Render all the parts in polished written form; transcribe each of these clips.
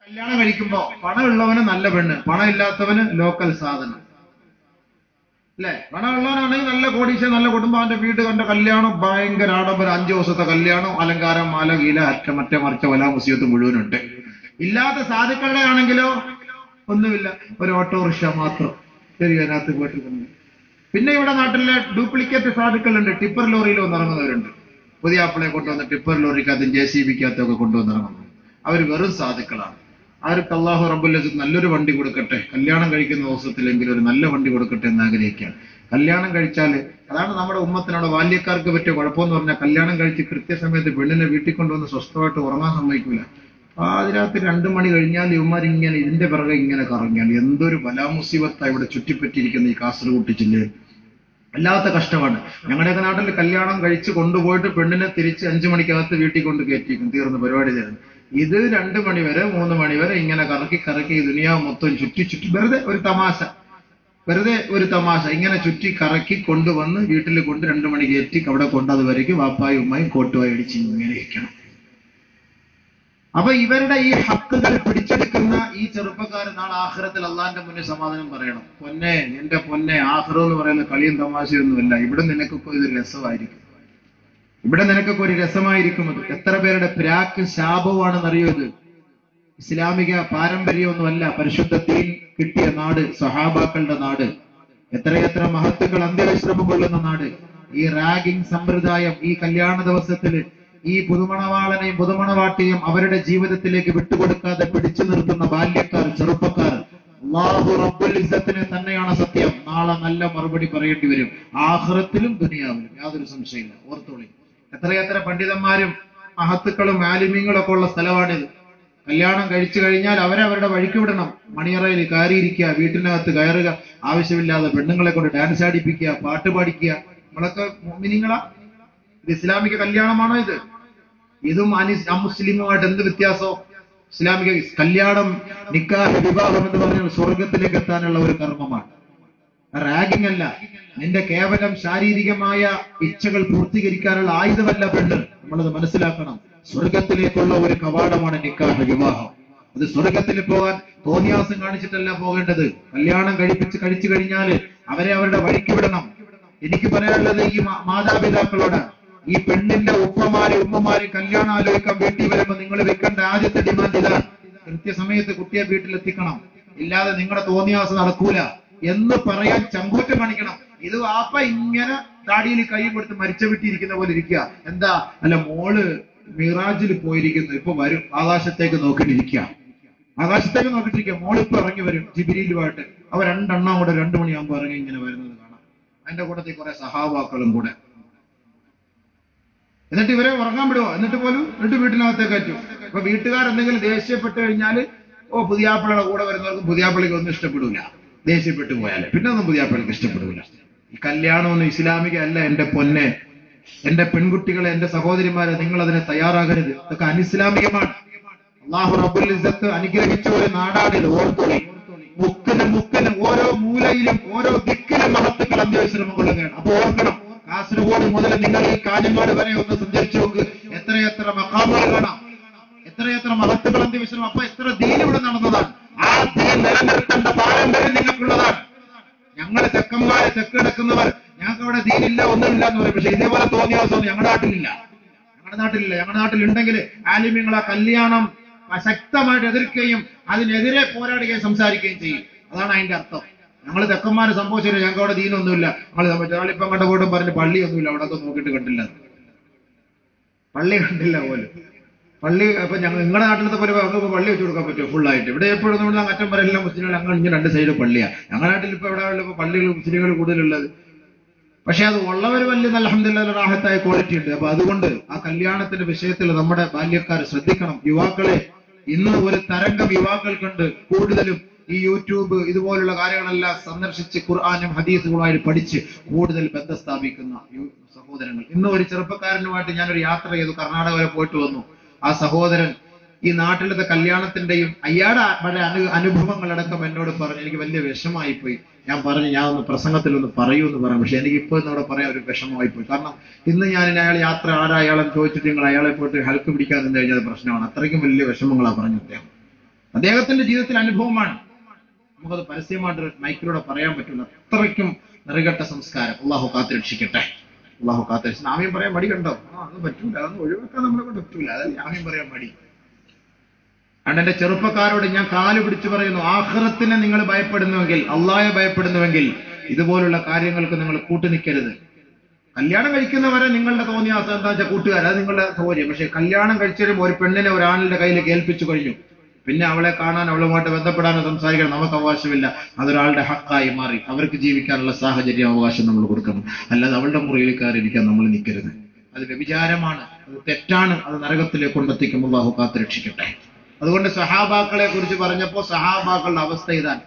കല്യാണം കഴിക്കുമ്പോ പണമുള്ളവന് നല്ല പെണ്ണ്, പണം ഇല്ലാത്തവന് ലോക്കൽ സാധനം അല്ലെ? പണമുള്ളവനാണെങ്കിൽ നല്ല കോടീശ്വരൻ, നല്ല കുടുംബം, അവന്റെ വീട് കണ്ട കല്യാണം ഭയങ്കര ആഡംബരം, 5 ദിവസത്തെ കല്യാണം, അലങ്കാരം, മാല, ഗീല, മറ്റേ മറിച്ച വല മുസിയത്ത് മുഴുവനുണ്ട്. ഇല്ലാത്ത സാധുക്കളുടെ ആണെങ്കിലോ ഒന്നുമില്ല, ഒരു ഓട്ടോറിക്ഷ മാത്രം, ശരി, അതിനകത്ത് പോയിട്ട് തന്നെ. പിന്നെ ഇവിടെ നാട്ടിലെ ഡ്യൂപ്ലിക്കേറ്റ് സാധുക്കളുണ്ട്, ടിപ്പർ ലോറിയിൽ വന്നിറങ്ങുന്നവരുണ്ട്. പുതിയ ആപ്പിളെ കൊണ്ടുവന്ന് ടിപ്പർ ലോറിക്കകത്തും JCB-ക്കകത്തൊക്കെ കൊണ്ടുവന്നിറങ്ങുന്നത് അവർ വെറും സാധുക്കളാണ്. അവർക്ക് അല്ലാഹു റബ്ബുൽ ഇസ്സത്ത് നല്ലൊരു വണ്ടി കൊടുക്കട്ടെ, കല്യാണം കഴിക്കുന്ന ദിവസത്തിലെങ്കിലും ഒരു നല്ല വണ്ടി കൊടുക്കട്ടെ എന്ന് ആഗ്രഹിക്കുകയാണ്. കല്യാണം കഴിച്ചാൽ അതാണ് നമ്മുടെ ഉമ്മത്തിനോട് ബാല്യക്കാർക്ക് പറ്റിയ കുഴപ്പമെന്ന് പറഞ്ഞാൽ, കല്യാണം കഴിച്ച് കൃത്യസമയത്ത് പെണ്ണിനെ വീട്ടിൽ കൊണ്ടുവന്ന് സ്വസ്ഥമായിട്ട് ഉറങ്ങാൻ സമ്മതിക്കൂല. അതിനകത്ത് 2 മണി കഴിഞ്ഞാൽ ഇവന്മാരിങ്ങനെ ഇതിന്റെ പിറകെ ഇങ്ങനെ കറങ്ങിയാണ്. എന്തൊരു ബലാമുസീബത്താണ് ഇവിടെ ചുറ്റിപ്പറ്റിയിരിക്കുന്ന ഈ കാസർഗോഡ് ജില്ലയിൽ. അല്ലാത്ത കഷ്ടമാണ്. ഞങ്ങളുടെയൊക്കെ നാട്ടിൽ കല്യാണം കഴിച്ച് കൊണ്ടുപോയിട്ട് പെണ്ണിനെ തിരിച്ച് 5 മണിക്കകത്ത് വീട്ടിൽ കൊണ്ട് കയറ്റിയിരിക്കും, തീർന്ന് പരിപാടി തരുന്നു. ഇത് 2 മണി വരെ 3 മണി വരെ ഇങ്ങനെ കറക്കി ഈ ദുനിയാവ് മൊത്തം ചുറ്റി വെറുതെ ഒരു തമാശ ഇങ്ങനെ ചുറ്റി കറക്കി കൊണ്ടുവന്ന് വീട്ടിൽ കൊണ്ട് 2 മണി കയറ്റി അവിടെ കൊണ്ടത് വരയ്ക്കും വാപ്പായും ഉമ്മായും കോട്ടുവായി അടിച്ച് ഇങ്ങനെ ഇരിക്കണം. അപ്പൊ ഇവരുടെ ഈ ഹക്കുകൾ പിടിച്ചെടുക്കുന്ന ഈ ചെറുപ്പക്കാർ നാളെ ആഖിറത്തിൽ അള്ളാന്റെ മുന്നിൽ സമാധാനം പറയണം. പൊന്നെ, എന്റെ പൊന്നെ, ആഖിറം എന്ന് പറയുന്ന കളിയും തമാശയൊന്നുമല്ല. ഇവിടെ നിനക്കൊക്കെ ഇത് രസമായിരിക്കും, ഇവിടെ നിനക്കൊക്കെ ഒരു രസമായിരിക്കും. അത് എത്ര പേരുടെ പ്രാക്ക് ശാപമാണെന്നറിയോ? ഇത് ഇസ്ലാമിക പാരമ്പര്യമൊന്നുമല്ല, പരിശുദ്ധ ദീൻ കിട്ടിയ നാട്, സഹാബാക്കളുടെ നാട്, എത്രയെത്ര മഹത്തുക്കൾ അന്ത്യവിശ്രമം കൊള്ളുന്ന നാട്. ഈ റാഗിംഗ് സമ്പ്രദായം ഈ കല്യാണ ദിവസത്തില് ഈ പുതുമണവാളനെയും പുതുമണവാട്ടിയും അവരുടെ ജീവിതത്തിലേക്ക് വിട്ടുകൊടുക്കാതെ പിടിച്ചു നിർത്തുന്ന ബാല്യക്കാർ, ചെറുപ്പക്കാർ, അല്ലാഹു റബ്ബുൽ ഇസ്സത്തിന് തന്നെയാണ് സത്യം. നാളെ നല്ല മറുപടി പറയേണ്ടി വരും, ആഖിറത്തിലും ദുനിയാവിലും, യാതൊരു സംശയമില്ല. ഓർത്തോളി, എത്രയെത്ര പണ്ഡിതന്മാരും മഹത്തുക്കളും ആലിമീങ്ങളും ഒക്കെ ഉള്ള സ്ഥലമാണിത്. കല്യാണം കഴിച്ചു കഴിഞ്ഞാൽ അവരവരുടെ വഴിക്ക് വിടണം. മണിയറയിൽ കയറിയിരിക്കുക, വീട്ടിനകത്ത് കയറുക, ആവശ്യമില്ലാതെ പെണ്ണുങ്ങളെ കൊണ്ട് ഡാൻസ് ആടിപ്പിക്കുക, പാട്ട് പാടിക്കുക. നമ്മളൊക്കെ മുഅ്മിനീങ്ങളാ? ഇത് ഇസ്ലാമിക കല്യാണമാണോ? ഇതും അമുസ്ലിമുമായിട്ട് എന്ത് വ്യത്യാസം? ഇസ്ലാമിക കല്യാണം, നിക്കാഹ്, വിവാഹം എന്ന് പറഞ്ഞാൽ സ്വർഗത്തിലേക്ക് എത്താനുള്ള ഒരു കർമ്മമാണ്, റാഗിംഗ് അല്ല. നിന്റെ കേവലം ശാരീരികമായ ഇച്ഛകൾ പൂർത്തീകരിക്കാനുള്ള ആയുധമല്ല പെണ്ണ്. നമ്മളത് മനസ്സിലാക്കണം. സ്വർഗത്തിലേക്കുള്ള ഒരു കവാടമാണ് നിക്കാഹ്, വിവാഹം. അത് സ്വർഗത്തിൽ പോകാൻ തോന്നിയാസം കാണിച്ചിട്ടല്ല പോകേണ്ടത്. കല്യാണം കഴിച്ചു കഴിഞ്ഞാൽ അവരെ അവരുടെ വഴിക്ക് വിടണം. എനിക്ക് പറയാനുള്ളത് ഈ മാതാപിതാക്കളോട്, ഈ പെണ്ണിന്റെ ഉമ്മമാര് കല്യാണം ആലോചിക്കാൻ വീട്ടിൽ വരുമ്പോ നിങ്ങൾ വെക്കേണ്ട ആദ്യത്തെ ഡിമാൻഡ് ഇതാണ്: കൃത്യസമയത്ത് കുട്ടിയെ വീട്ടിലെത്തിക്കണം, ഇല്ലാതെ നിങ്ങളുടെ തോന്നിയാസം നടക്കൂല എന്ന് പറയാൻ ചങ്കൂറ്റം കാണിക്കണം. ഇത് വാപ്പ ഇങ്ങനെ താടിയിൽ കൈ കൊടുത്ത് മരിച്ച വീട്ടിയിരിക്കുന്ന പോലെ ഇരിക്കുക. എന്താ? അല്ല, മോള് മിറാജിൽ പോയിരിക്കുന്നു, ഇപ്പൊ വരും, ആകാശത്തേക്ക് നോക്കിയിട്ടിരിക്കുക, മോള് ഇപ്പൊ ഇറങ്ങി വരും ജിബ്രീലുമായിട്ട്. അവർ 2 എണ്ണം കൂടെ 2 മണിയാകുമ്പോ ഇറങ്ങി ഇങ്ങനെ വരുന്നത് കാണാം. അതിന്റെ കൂട്ടത്തിൽ കുറെ സഹാബാക്കളും കൂടെ. എന്നിട്ട് ഇവരെ ഉറങ്ങാൻ വിടുവോ? എന്നിട്ട് വീട്ടിനകത്തേക്ക് കയറ്റും. അപ്പൊ വീട്ടുകാർ എന്തെങ്കിലും ദേഷ്യപ്പെട്ട് കഴിഞ്ഞാല്, പുതിയാപ്പിളയുടെ കൂടെ വരുന്നവർക്ക് പുതിയാപ്പിളയ്ക്ക് ഒന്നും ഇഷ്ടപ്പെടില്ല. ദേഷ്യപ്പെട്ടു പോയാല് പിന്നെ ഒന്നും പുതിയാപ്പിളയ്ക്ക് ഇഷ്ടപ്പെടില്ല. ഈ കല്യാണമൊന്നും ഇസ്ലാമിക അല്ല. എന്റെ പൊന്നെ, എന്റെ പെൺകുട്ടികളെ, എന്റെ സഹോദരിമാരെ, നിങ്ങൾ അതിനെ തയ്യാറാകരുത്. ഇതൊക്കെ അനിസ്ലാമികമാണ്. അല്ലാഹു റബ്ബുൽ ഇസ്സത്ത് അനുഗ്രഹിച്ച ഒരു നാടാണിത്. ഓർത്തോളി, മുക്കിന് ഓരോ മൂലയിലും ഓരോ ദിക്കിലും മഹത്തുക്കൾ അന്ത്യവിശ്രമം കൊള്ളുകയാണ്. അപ്പൊ ഓർക്കണം, കാസർഗോഡ് മുതൽ നിങ്ങൾ ഈ കാഞ്ഞങ്ങാട് വരെ ഒന്ന് സഞ്ചരിച്ചു നോക്ക്, എത്രയെത്ര മഖാമുകൾ കാണാം, എത്രയെത്ര മഹത്തുക്കൾ അന്ത്യവിശ്രമം. അപ്പൊ എത്ര ദീൻ ഇവിടെ നടന്നതാണ്. ആ ദീൻ നിലനിർത്തേണ്ട പാരമ്പര്യം നിങ്ങൾക്കുള്ളതാണ്. ഞങ്ങള് തെക്കെടുക്കുന്നവർ ഞങ്ങൾക്ക് അവിടെ ദീനില്ല, ഒന്നുമില്ല എന്ന് പറയും. പക്ഷെ ഇതേപോലെ തോന്നിയ ദിവസം ഞങ്ങളുടെ നാട്ടിലില്ല. ഞങ്ങളുടെ നാട്ടിലുണ്ടെങ്കിൽ ആലിമ്യങ്ങളെ കല്യാണം ശക്തമായിട്ട് എതിർക്കുകയും അതിനെതിരെ പോരാടുകയും സംസാരിക്കുകയും ചെയ്യും. അതാണ് അതിന്റെ അർത്ഥം. ഞങ്ങൾ തെക്കന്മാര് സംഭവിച്ചില്ല, ഞങ്ങൾക്ക് അവിടെ ദീനൊന്നുമില്ല. ഞങ്ങളിപ്പം കണ്ട പോയിട്ടും പറഞ്ഞ് പള്ളിയൊന്നുമില്ല, അവിടെ ഒക്കെ നോക്കിയിട്ട് കണ്ടില്ല, പള്ളി കണ്ടില്ല പോലും. പള്ളി ഇപ്പൊ നിങ്ങളുടെ നാട്ടിലത്തെ പോലെ നമുക്ക് പള്ളി വെച്ച് കൊടുക്കാൻ പറ്റുമോ ഫുള്ളായിട്ട്? ഇവിടെ എപ്പോഴും നമ്മൾ അറ്റം വരെ എല്ലാം മുസ്ലിങ്ങൾ, അങ്ങനെ ഇങ്ങനെ 2 സൈഡ് പള്ളിയാണ്. ഞങ്ങളുടെ നാട്ടിൽ ഇപ്പൊ എവിടെ ഇപ്പൊ പള്ളികൾ മുസ്ലിങ്ങൾ കൂടുതലുള്ളത്. പക്ഷെ അത് ഉള്ളവർ വലിയ അൽഹംദുലില്ലാഹ് റാഹത്തായ ക്വാളിറ്റി ഉണ്ട്. അപ്പൊ അതുകൊണ്ട് ആ കല്യാണത്തിന്റെ വിഷയത്തിൽ നമ്മുടെ ബാല്യക്കാർ ശ്രദ്ധിക്കണം. യുവാക്കളെ, ഇന്ന് ഒരു തരംഗം യുവാക്കൾക്കുണ്ട്. കൂടുതലും ഈ യൂട്യൂബ് ഇതുപോലുള്ള കാര്യങ്ങളെല്ലാം സന്ദർശിച്ച് ഖുർആനും ഹദീസുകളുമായിട്ട് പഠിച്ച് കൂടുതൽ ബന്ധം സ്ഥാപിക്കുന്ന സഹോദരങ്ങൾ. ഇന്ന് ഒരു ചെറുപ്പക്കാരനുമായിട്ട് ഞാനൊരു യാത്ര ചെയ്തു, കർണാടക വരെ പോയിട്ട് വന്നു. ആ സഹോദരൻ ഈ നാട്ടിലത്തെ കല്യാണത്തിന്റെയും അയാളുടെ അനുഭവങ്ങളടക്കം എന്നോട് പറഞ്ഞു. എനിക്ക് വലിയ വിഷമായി പോയി. ഞാൻ പറഞ്ഞു, ഞാൻ ഒന്ന് പ്രസംഗത്തിൽ ഒന്ന് പറയൂ എന്ന് പറഞ്ഞു. പക്ഷെ എനിക്ക് ഇപ്പോൾ എന്നോട് പറയാൻ ഒരു വിഷമമായി പോയി. കാരണം ഇന്ന് ഞാൻ അയാൾ യാത്ര അയാളെ ചോദിച്ചിട്ട് നിങ്ങൾ അയാളെ പോയിട്ട് ഹെൽപ്പ് പിടിക്കാൻ നിന്ന് കഴിഞ്ഞാൽ പ്രശ്നമാണ്. അത്രയ്ക്കും വലിയ വിഷമങ്ങളാണ് പറഞ്ഞു അദ്ദേഹം. അദ്ദേഹത്തിന്റെ ജീവിതത്തിലെ അനുഭവമാണ്. നമുക്കത് പരസ്യമായിട്ട് മൈക്കിലൂടെ പറയാൻ പറ്റില്ല. അത്രയ്ക്കും നിറകെട്ട സംസ്കാരം. അള്ളാഹു കാത്തുരക്ഷിക്കട്ടെ. അള്ളാഹു കാത്തുരക്ഷിച്ചു. ആമീൻ പറയാൻ മടി കണ്ടോ? അത് പറ്റൂല, അതൊന്നും ഒഴിവാക്കാൻ നമ്മളെ കൊണ്ട് പറ്റൂല. അതല്ലേ ആമീൻ പറയാൻ മടി. അതുകൊണ്ട് എന്റെ ചെറുപ്പക്കാരോട് ഞാൻ കാല് പിടിച്ചു പറയുന്നു, ആഖിറത്തിനെ നിങ്ങൾ ഭയപ്പെടുന്നുവെങ്കിൽ, അള്ളാഹയെ ഭയപ്പെടുന്നുവെങ്കിൽ ഇതുപോലുള്ള കാര്യങ്ങൾക്ക് നിങ്ങൾ കൂട്ടുനിൽക്കരുത്. കല്യാണം കഴിക്കുന്നവരെ നിങ്ങളുടെ തോന്നിയാസം എന്താ വെച്ചാൽ കൂട്ടുകാർ, അത് നിങ്ങളുടെ സൗകര്യം. പക്ഷെ കല്യാണം കഴിച്ചവരും ഒരു പെണ്ണിനെ ഒരാളുടെ കയ്യിൽ ഏൽപ്പിച്ചു കഴിഞ്ഞു, പിന്നെ അവളെ കാണാൻ, അവളുമായിട്ട് ബന്ധപ്പെടാനോ സംസാരിക്കാൻ നമുക്ക് അവകാശമില്ല. അതൊരാളുടെ ഹക്കായി മാറി. അവർക്ക് ജീവിക്കാനുള്ള സാഹചര്യം, അവകാശം നമ്മൾ കൊടുക്കണം. അല്ലാതെ അവളുടെ മുറിയിൽ കയറിയിരിക്കാൻ നമ്മൾ നിൽക്കരുത്. അത് വ്യഭിചാരമാണ്, അത് തെറ്റാണ്, അത് നരകത്തിലേക്ക് കൊണ്ടെത്തിക്കും. അല്ലാഹു കാത്തുരക്ഷിക്കട്ടെ. അതുകൊണ്ട് സഹാബാക്കളെ കുറിച്ച് പറഞ്ഞപ്പോ സഹാബാക്കളുടെ അവസ്ഥ ഇതാണ്.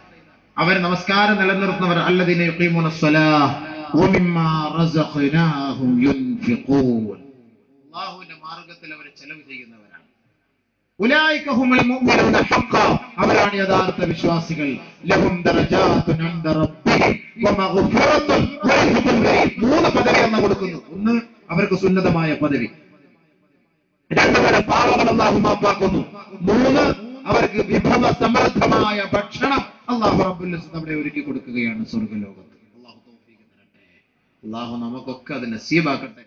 അവർ നമസ്കാരം നിലനിർത്തുന്നവർ. അല്ലദീന യുഖീമൂനസ്സലാഹ വമിമ്മാ റസഖ്നാഹും യുൻഫിഖൂൻ. അല്ലാഹുവിന്റെ മാർഗ്ഗത്തിൽ അവർ ചെലവ് ചെയ്യുന്നവരാണ്. ഉലൈക ഹുമുൽ മുഅ്മിനൂന ഹഖ്ഖാ, അവരാണ് യഥാർത്ഥ വിശ്വാസികൾ. ലഹും ദറജാതുൻ ഇൻദ റബ്ബിഹിം വമഗ്ഫിറത്തുൻ വറിസ്ഖുൻ കരീം. 3 പദവി അല്ലാഹു കൊടുക്കുന്നു. ഒന്ന്, അവർക്ക് സുന്നതമായ പദവി. 2, അവരുടെ പാപങ്ങൾ അല്ലാഹു മാപ്പാക്കുന്നു. 3, അവർക്ക് വിഭവ സമൃദ്ധമായ ഭക്ഷണം അല്ലാഹു റബ്ബുൽ ഇസ്സത്ത് അവിടെ ഒരുക്കി കൊടുക്കുകയാണ് സ്വർഗ്ഗലോകത്ത്. അല്ലാഹു തൗഫീഖ് തരട്ടെ. അല്ലാഹു നമുക്കൊക്കെ അത് നസീബാക്കട്ടെ.